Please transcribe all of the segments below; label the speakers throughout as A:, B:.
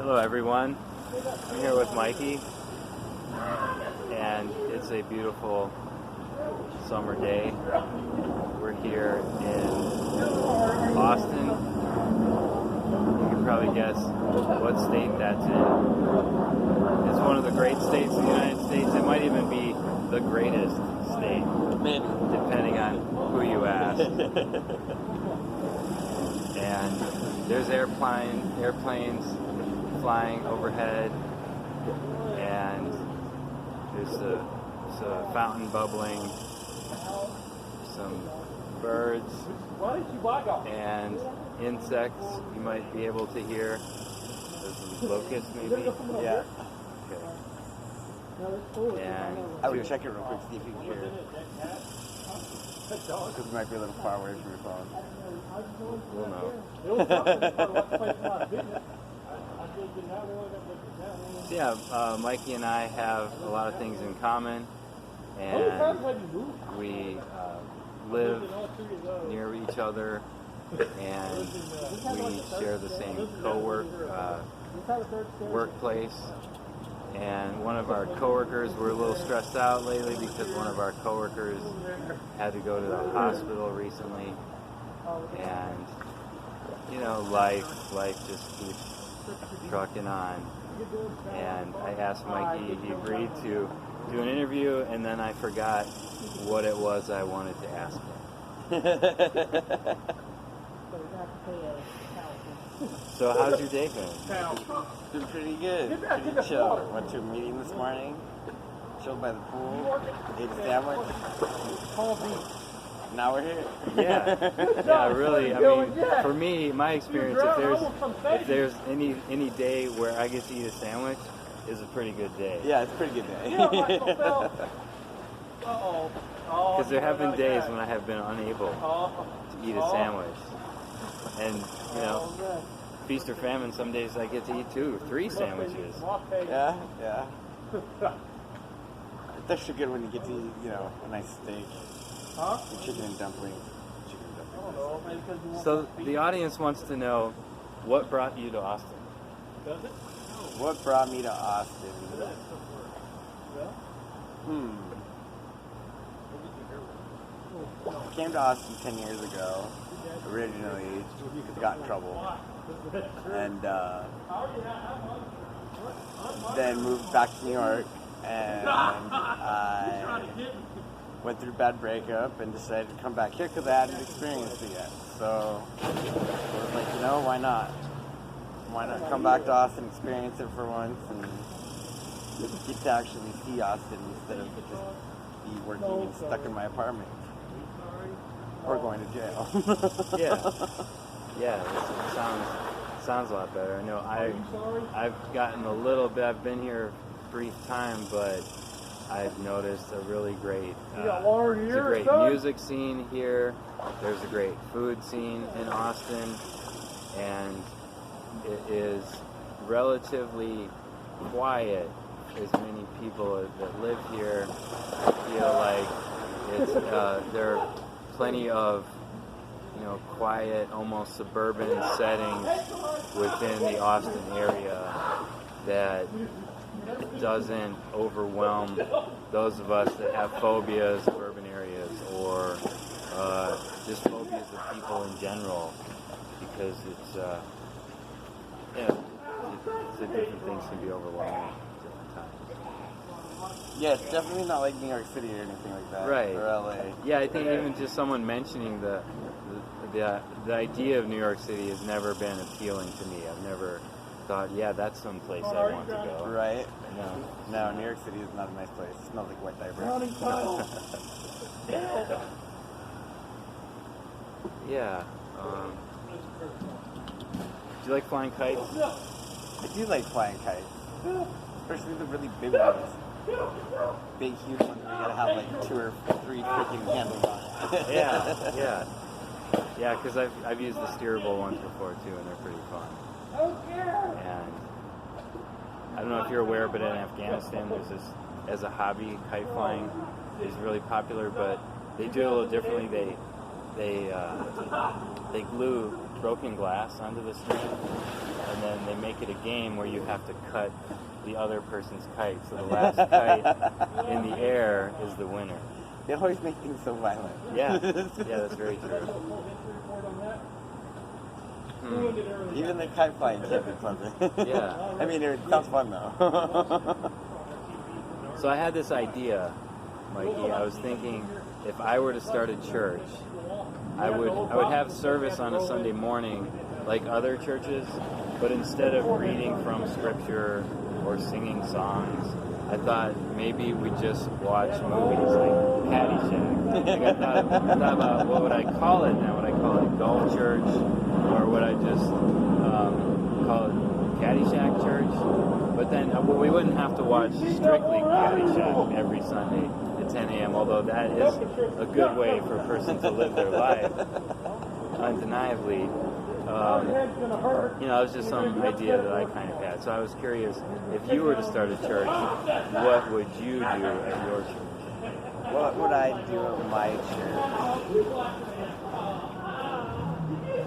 A: Hello everyone, I'm here with Mikey, and it's a beautiful summer day. We're here in Austin. You can probably guess what state that's in. It's one of the great states in the United States. It might even be the greatest state, depending on who you ask. And there's airplanes flying overhead, and there's a fountain bubbling, some birds and insects you might be able to hear. There's locusts maybe?
B: Yeah.
A: Okay. And
B: I would check it real quick, see if you can hear it. Because it might be a little far away from your phone.
A: we'll know. So yeah, Mikey and I have a lot of things in common, and we live near each other, and we share the same workplace. And one of our coworkers, we're a little stressed out lately because one of our coworkers had to go to the hospital recently, and you know, life just keeps trucking on. And I asked Mikey, he agreed to do an interview, and then I forgot what it was I wanted to ask him. So how's your day going?
B: It's been pretty good. Pretty chill. Went to a meeting this morning. Chilled by the pool. Ate a sandwich. Now we're here.
A: Yeah, really. I mean, for me, my experience, if there's any day where I get to eat a sandwich, is a pretty good day.
B: Yeah, it's a pretty good day.
A: Because there have been days when I have been unable to eat a sandwich, and you know, feast or famine. Some days I get to eat 2 or 3 sandwiches.
B: Yeah. It's actually good when you get to eat, you know, a nice steak. Chicken and dumplings.
A: So the audience wants to know, what brought you to Austin?
B: What brought me to Austin? I came to Austin 10 years ago, originally, because I got in trouble. And then moved back to New York, and I went through a bad breakup and decided to come back here because I hadn't experienced it yet. So I was like, you know, why not? Why not come back to Austin, experience it for once, and get to actually see Austin instead of just be working and stuck in my apartment or going to jail.
A: Yeah, it sounds a lot better. I know I've gotten a little bit. I've been here a brief time, but I've noticed a really great, there's a great music scene here. There's a great food scene in Austin, and it is relatively quiet. As many people that live here, I feel like it's there are plenty of, you know, quiet, almost suburban settings within the Austin area that doesn't overwhelm those of us that have phobias of urban areas, or just phobias of people in general, because it's the different things can be overwhelming at different times.
B: Yeah, it's definitely not like New York City or anything like that.
A: Right.
B: Or LA.
A: Yeah, I think even just someone mentioning the idea of New York City has never been appealing to me. I've never thought, yeah, that's some place I want to go.
B: Right?
A: No,
B: New York City is not a nice place. It smells like wet diapers.
A: Yeah. Do you like flying kites?
B: I do like flying kites. Especially the really big ones. Big, huge ones where you gotta have like 2 or 3 freaking handles on it.
A: Yeah, because I've used the steerable ones before too, and they're pretty fun. And I don't know if you're aware, but in Afghanistan there's this, as a hobby, kite flying is really popular, but they do it a little differently. they glue broken glass onto the string, and then they make it a game where you have to cut the other person's kite. So the last kite in the air is the winner.
B: They always make things so violent.
A: Yeah, that's very true.
B: Even the kite flying can't be pleasant.
A: Yeah.
B: I mean, it sounds fun though.
A: So I had this idea, Mikey. I was thinking if I were to start a church, I would have service on a Sunday morning like other churches, but instead of reading from scripture or singing songs, I thought maybe we just watch movies like Caddyshack. Like I thought about what would I call it now? Would I call it Golf Church, or would I just call it Caddyshack Church? But then we wouldn't have to watch strictly Caddyshack every Sunday at 10 a.m., although that is a good way for a person to live their life, undeniably. It was just some idea that I kind of had. So I was curious, if you were to start a church, what would you do at your church?
B: What would I do at my church?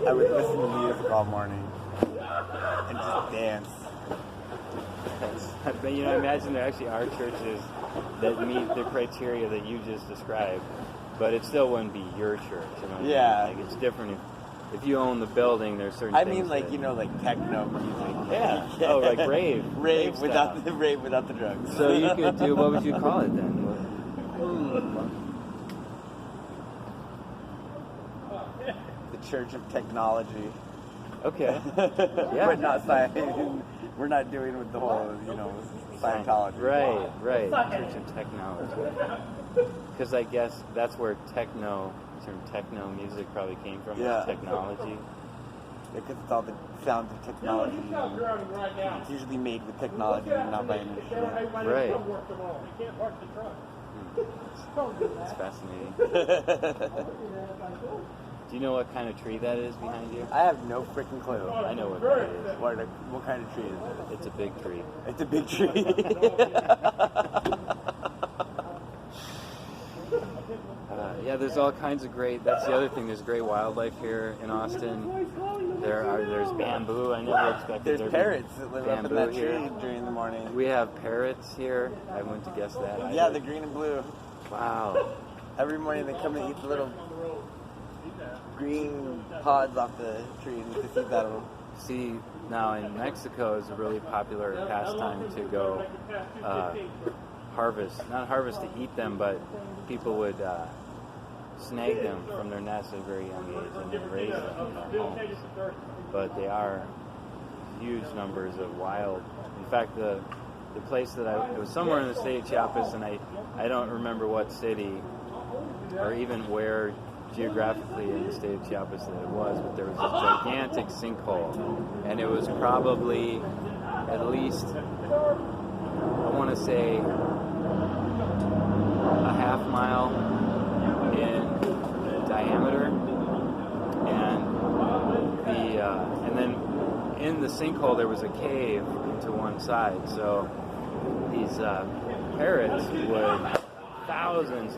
B: I would listen to music all morning and just dance.
A: But I imagine there actually are churches that meet the criteria that you just described, but it still wouldn't be your church.
B: Yeah.
A: Like it's different if you own the building. There's certain.
B: I mean, like like techno music.
A: Yeah. Oh, like rave.
B: Rave without the drugs.
A: So you could do. What would you call it then?
B: The Church of Technology.
A: Okay. Yeah.
B: But not science. We're not doing with the whole, Scientology.
A: Right. Church of Technology. Because I guess that's where the term techno music probably came from.
B: Yeah.
A: Technology.
B: Because it's all the sounds of technology. It's usually made with technology and not by an instrument.
A: Right. It's fascinating. Do you know what kind of tree that is behind you?
B: I have no freaking clue.
A: I know what that is.
B: What kind of tree is it?
A: It's a big tree.
B: It's a big tree.
A: There's all kinds of that's the other thing, there's great wildlife here in Austin. There's bamboo. I never expected
B: there's parrots that live up in that tree during the morning.
A: We have parrots here. I wouldn't have guessed that.
B: Yeah, the green and blue.
A: Wow.
B: Every morning they come and eat the little green pods off the tree and you can see that.
A: See, now in Mexico is a really popular pastime to go not harvest to eat them, but people would snag them from their nests at a very young age and then raise them in their homes. But they are huge numbers of wild. In fact, the place that it was somewhere in the state of Chiapas, and I don't remember what city or even where geographically in the state of Chiapas that it was, but there was a gigantic sinkhole, and it was probably at least, I want to say, a half mile in diameter, and then in the sinkhole there was a cave to one side. So these parrots would,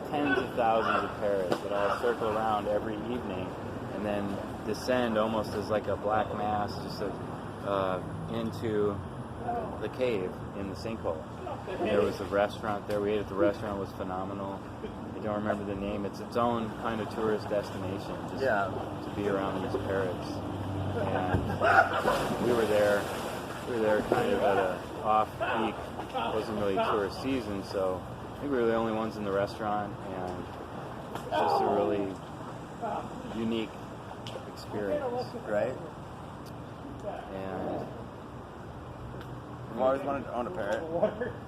A: tens of thousands of parrots would all circle around every evening and then descend almost as like a black mass just into the cave in the sinkhole. And there was a restaurant there. We ate at the restaurant. It was phenomenal. I don't remember the name. It's its own kind of tourist destination just to be around these parrots. And we were there kind of at a off-peak. It wasn't really tourist season, so I think we were the only ones in the restaurant, and it's just a really unique experience.
B: Right?
A: And
B: I've always wanted to own a parrot.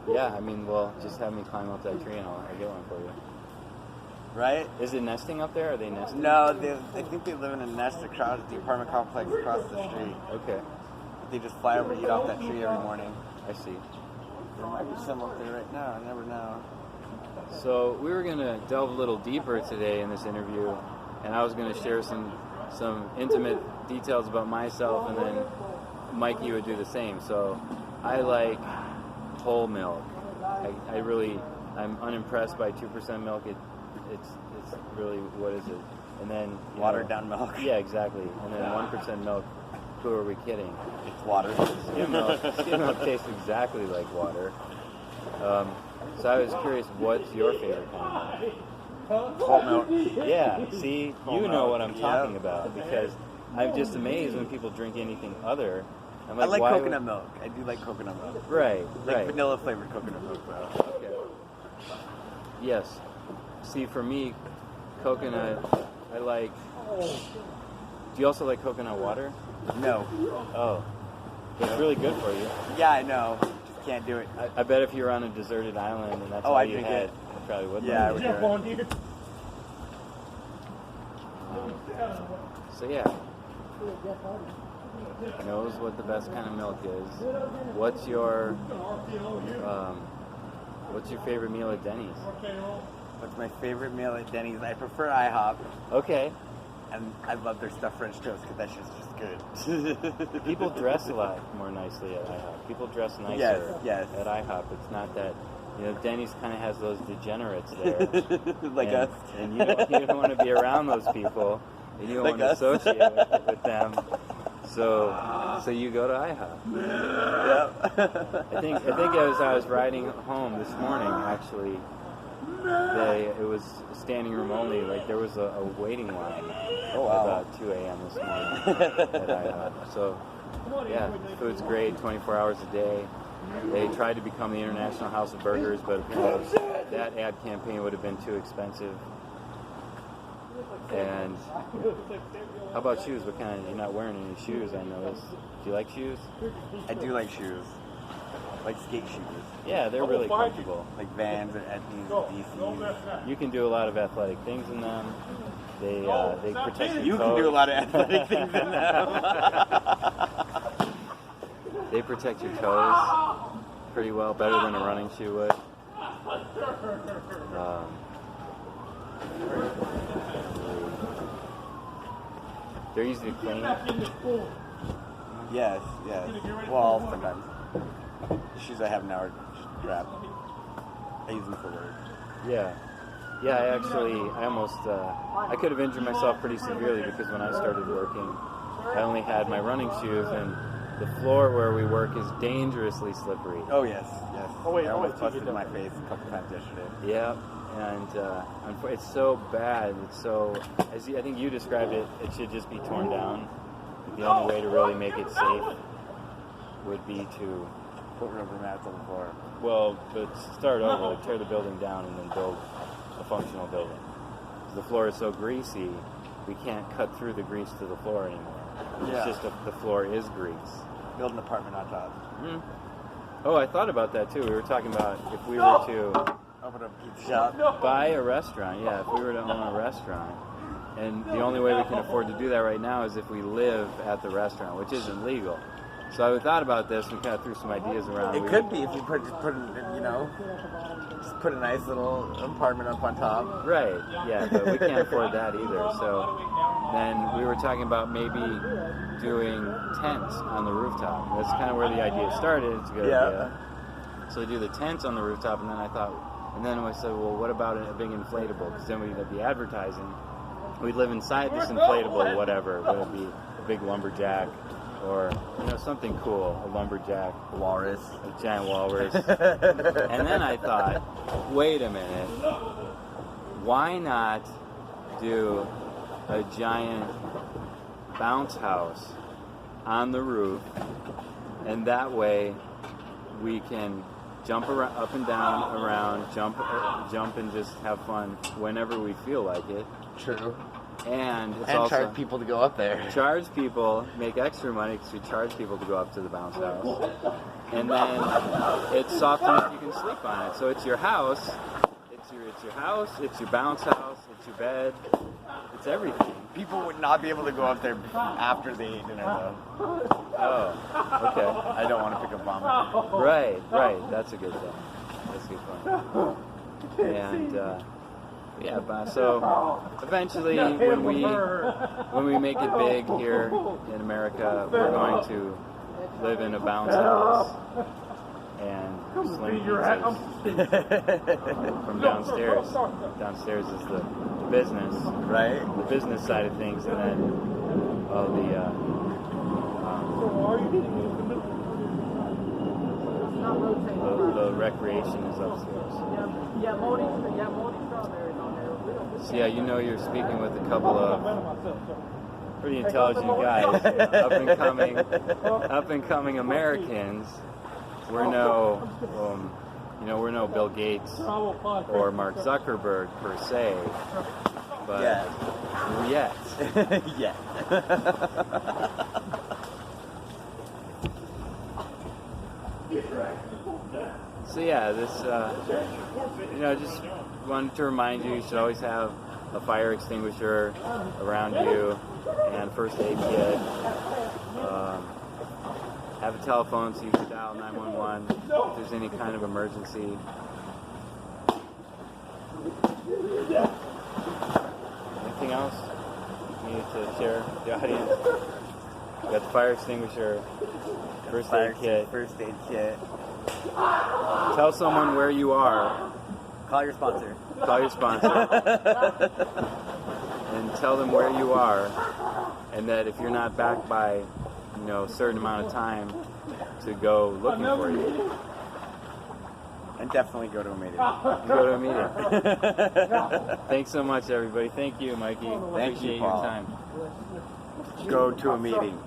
A: yeah, I mean, well, just have me climb up that tree and I'll get one for you.
B: Right?
A: Is it nesting up there? Are they nesting?
B: No, I think they live in a nest across the apartment complex across the street.
A: Okay.
B: They just fly over to eat off that tree every morning.
A: I see.
B: There might be some up there right now. I never know.
A: So we were going to delve a little deeper today in this interview, and I was going to share some intimate details about myself, and then Mikey would do the same. So I like whole milk. I'm unimpressed by 2% milk. It's really, what is it? And then
B: watered down milk.
A: Yeah, exactly. And then 1% milk. Who are we kidding?
B: It's water.
A: Skim milk tastes exactly like water. So I was curious, what's your favorite kind of milk?
B: Whole milk.
A: Yeah, see,
B: Whole
A: you know
B: milk.
A: what I'm talking about, because I'm just amazed when people drink anything other. I'm like,
B: I like
A: why
B: coconut milk. I do like coconut milk.
A: Right,
B: Like
A: right.
B: vanilla flavored coconut milk, though.
A: Okay. Yes. See, for me, coconut, I like... Do you also like coconut water?
B: No.
A: Oh. It's really good for you.
B: Yeah, I know. Just can't do it.
A: I bet if you were on a deserted island and that's
B: Oh,
A: all
B: I
A: you
B: drink
A: had,
B: it.
A: you probably would.
B: Yeah, I
A: like
B: would
A: it.
B: do it.
A: So yeah, knows what the best kind of milk is. What's your favorite meal at Denny's?
B: What's my favorite meal at Denny's? I prefer IHOP,
A: Okay.
B: and I love their stuffed French toast because that shit's just good.
A: People dress a lot more nicely at IHOP. People dress nicer
B: Yes.
A: at IHOP. It's not that, Denny's kind of has those degenerates there.
B: Like
A: and,
B: us.
A: And you don't want to be around those people. And you don't
B: Like
A: want to
B: us.
A: associate with them. So you go to IHOP.
B: Yep.
A: I think as I was riding home this morning, actually, it was standing room only. Like there was a waiting line at about 2 a.m. this morning at IHOP. So yeah, food's great, 24 hours a day. They tried to become the International House of Burgers, but apparently that ad campaign would have been too expensive. And how about shoes? What kind of? You're not wearing any shoes, I noticed. Do you like shoes?
B: I do like shoes. Like skate shoes.
A: Yeah, they're really comfortable.
B: Like Vans and Etnies and DCs.
A: You can do a lot of athletic things in them. They protect your
B: You
A: toes.
B: can do a lot of athletic things in them.
A: They protect your toes pretty well, better than a running shoe would. They're easy to clean.
B: Yes. Well, sometimes. The shoes I have now are just crap. I use them for work.
A: Yeah, I almost, I could have injured myself pretty severely because when I started working, I only had my running shoes, and the floor where we work is dangerously slippery.
B: Oh, yes. I almost busted my face a couple times yesterday.
A: Yeah, and it's so bad. It's so, I think you described it, it should just be torn down. The only way to really make it safe would be to
B: Put rubber mats on the floor.
A: Well, but start over, like tear the building down and then build a functional building. Because the floor is so greasy, we can't cut through the grease to the floor anymore.
B: Yeah.
A: It's just the floor is grease.
B: Build an apartment on top.
A: Mm-hmm. Oh, I thought about that too. We were talking about if we were to
B: Open up a pizza shop.
A: buy a restaurant. Yeah, if we were to own a restaurant. And the only way we can afford to do that right now is if we live at the restaurant, which isn't legal. So I thought about this and kind of threw some ideas around.
B: It could be if you put just put a nice little apartment up on top.
A: Right, yeah, but we can't afford that either. So then we were talking about maybe doing tents on the rooftop. That's kind of where the idea started. It's a good idea. So we do the tents on the rooftop, and then I said, well, what about a big inflatable? Because then we'd be advertising. We'd live inside this inflatable, whatever. Would it be a big lumberjack? Or, something cool, a lumberjack.
B: Walrus.
A: A giant walrus. And then I thought, wait a minute. Why not do a giant bounce house on the roof? And that way we can jump around, up and down, around, jump and just have fun whenever we feel like it.
B: True.
A: And it's
B: And
A: also
B: charge people to go up there.
A: charge people, make extra money because we charge people to go up to the bounce house. And then it's soft enough you can sleep on it. So it's your house, it's your house, it's your bounce house, it's your bed, it's everything.
B: People would not be able to go up there after they ate dinner, though.
A: Oh, okay.
B: I don't want to pick up vomit.
A: Right. That's a good thing. That's a good point. And so eventually, when we make it big here in America, we're going to live in a bounce house. and sling pizzas from downstairs. Downstairs is the business,
B: Right.
A: the business side of things, and then all the recreation is upstairs. So yeah, you know you're speaking with a couple of pretty intelligent guys, up and coming Americans. We're no, we're no Bill Gates or Mark Zuckerberg per se, but yet.
B: Yeah.
A: So yeah, this, just wanted to remind you, you should always have a fire extinguisher around you and first aid kit. Have a telephone so you can dial 911 if there's any kind of emergency. Anything else you need to share with the audience? You got the fire extinguisher, first aid kit. Tell someone where you are.
B: Call your sponsor.
A: And tell them where you are, and that if you're not back by, a certain amount of time, to go looking for you.
B: And definitely go to a meeting.
A: Thanks so much, everybody. Thank you, Mikey. Appreciate your time.
B: Go to a meeting.